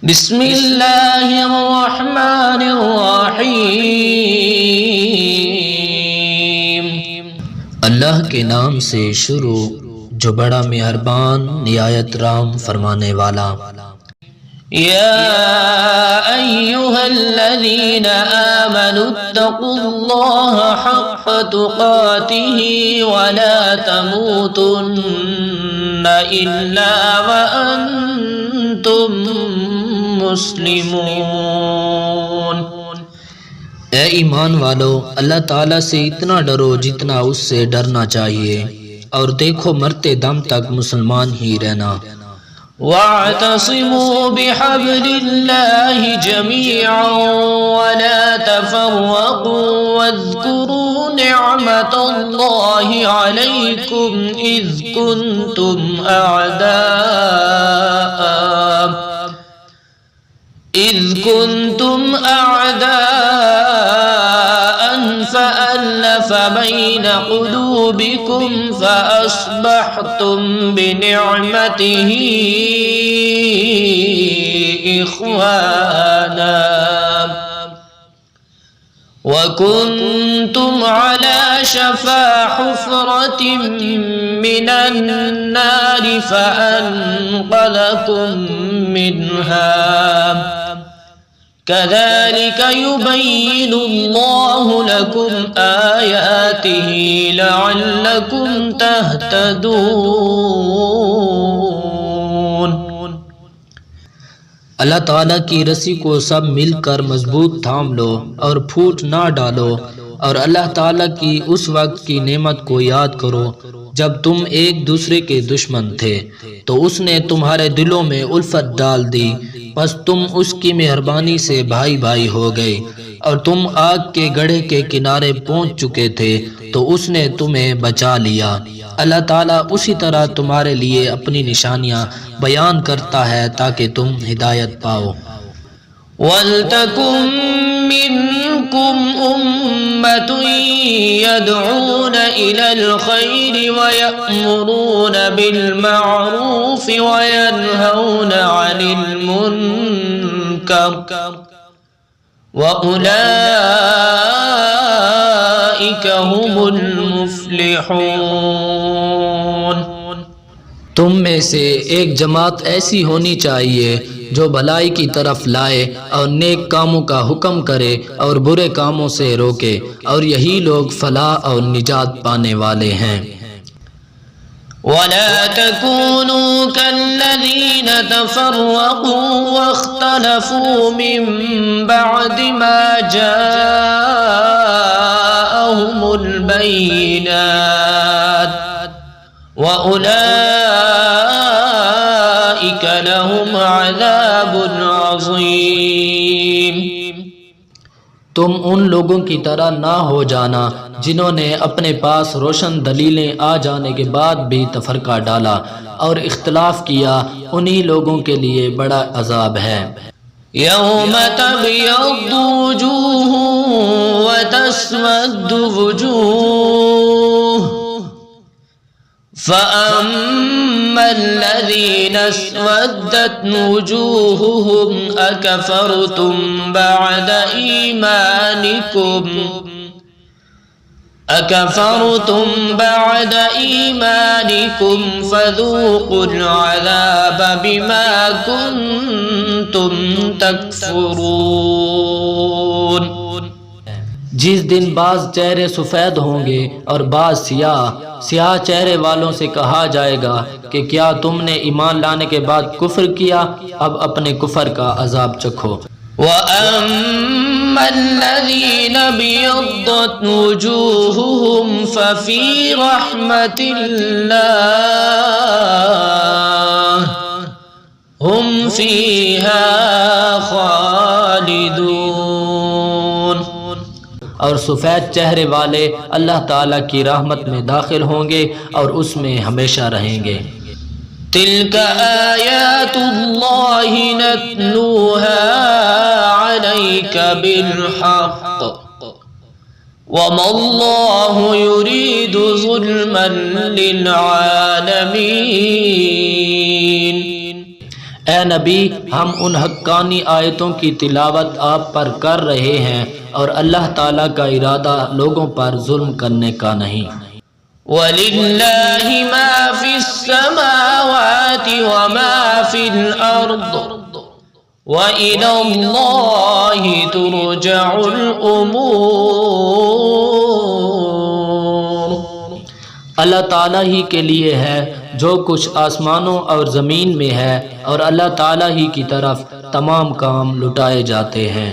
بسم اللہ الرحمن الرحیم۔ اللہ کے نام سے شروع جو بڑا مہربان نہایت رحم فرمانے والا۔ یا ایھا الذین آمنوا اتقوا اللہ حق تقاتہ ولا تموتن الا وانتم مسلمون۔ اے ایمان والو، اللہ تعالیٰ سے اتنا ڈرو جتنا اس سے ڈرنا چاہیے، اور دیکھو مرتے دم تک مسلمان ہی رہنا۔ وَاعْتَصِمُوا بِحَبْلِ اللَّهِ جَمِيعًا وَلَا تَفَرَّقُوا وَاذْكُرُوا نِعْمَةَ اللَّهِ عَلَيْكُمْ إِذْ كنتم أعداء فألف بين قلوبكم فأصبحتم بنعمته إخوانا وكنتم على شفا حفرة من النار فأنقذكم منها كذلك يبين الله لكم آياته لعلكم تهتدون۔ اللہ تعالیٰ کی رسی کو سب مل کر مضبوط تھام لو اور پھوٹ نہ ڈالو، اور اللہ تعالیٰ کی اس وقت کی نعمت کو یاد کرو جب تم ایک دوسرے کے دشمن تھے، تو اس نے تمہارے دلوں میں الفت ڈال دی، بس تم اس کی مہربانی سے بھائی بھائی ہو گئے، اور تم آگ کے گڑھے کے کنارے پہنچ چکے تھے تو اس نے تمہیں بچا لیا۔ اللہ تعالیٰ اسی طرح تمہارے لیے اپنی نشانیاں بیان کرتا ہے تاکہ تم ہدایت پاؤ۔ وَلْتَكُن مِّنكُمْ أُمَّةٌ يَدْعُونَ إِلَى الْخَيْرِ وَيَأْمُرُونَ بِالْمَعْرُوفِ وَيَنْهَوْنَ عَنِ الْمُنكَرِ وَأُولَئِكَ هُمُ الْمُفْلِحُونَ۔ تم میں سے ایک جماعت ایسی ہونی چاہیے جو بھلائی کی طرف لائے اور نیک کاموں کا حکم کرے اور برے کاموں سے روکے، اور یہی لوگ فلاح اور نجات پانے والے ہیں۔ وَلَا تَكُونُوا كَالَّذِينَ تَفَرَّقُوا وَاخْتَلَفُوا مِن بَعْدِ مَا جَاءَهُمُ الْبَيِّنَاتُ وَأُولَئِكَ لَهُمْ عَذَابٌ عَظِيمٌ۔ تم ان لوگوں کی طرح نہ ہو جانا جنہوں نے اپنے پاس روشن دلیلیں آ جانے کے بعد بھی تفرقہ ڈالا اور اختلاف کیا، انہی لوگوں کے لیے بڑا عذاب ہے۔ يَوْمَ تَبْيَضُّ وُجُوهٌ وَتَسْوَدُّ وُجُوهٌ فَأَمَّا الَّذِينَ اسْوَدَّتْ وُجُوهُهُمْ أَكَفَرْتُمْ بَعْدَ إِيمَانِكُمْ فَذُوقُوا الْعَذَابَ بِمَا كُنتُمْ تَكْفُرُونَ۔ جس دن بعض چہرے سفید ہوں گے اور بعض سیاہ چہرے والوں سے کہا جائے گا کہ کیا تم نے ایمان لانے کے بعد کفر کیا؟ اب اپنے کفر کا عذاب چکھو۔ وَأَمَّا الَّذِينَ ابْيَضَّتْ وُجُوهُهُمْ فَفِي رَحْمَةِ اللَّهِ هُمْ فِيهَا خَالِدُونَ۔ اور سفید چہرے والے اللہ تعالیٰ کی رحمت میں داخل ہوں گے اور اس میں ہمیشہ رہیں گے۔ تِلْكَ آيَاتُ اللَّهِ نَتْلُوهَا عَلَيْكَ بِالْحَقِّ وَمَا اللَّهُ يُرِيدُ ظُلْمًا لِلْعَالَمِينَ۔ اے نبی ہم ان حقانی آیتوں کی تلاوت آپ پر کر رہے ہیں اور اللہ تعالیٰ کا ارادہ لوگوں پر ظلم کرنے کا نہیں۔ وَلِلَّهِ مَا فِي السَّمَاوَاتِ وَمَا فِي الْأَرْضِ وَإِلَى اللَّهِ تُرْجَعُ الْأُمُورُ۔ اللہ تعالیٰ ہی کے لیے ہے جو کچھ آسمانوں اور زمین میں ہے، اور اللہ تعالیٰ ہی کی طرف تمام کام لٹائے جاتے ہیں۔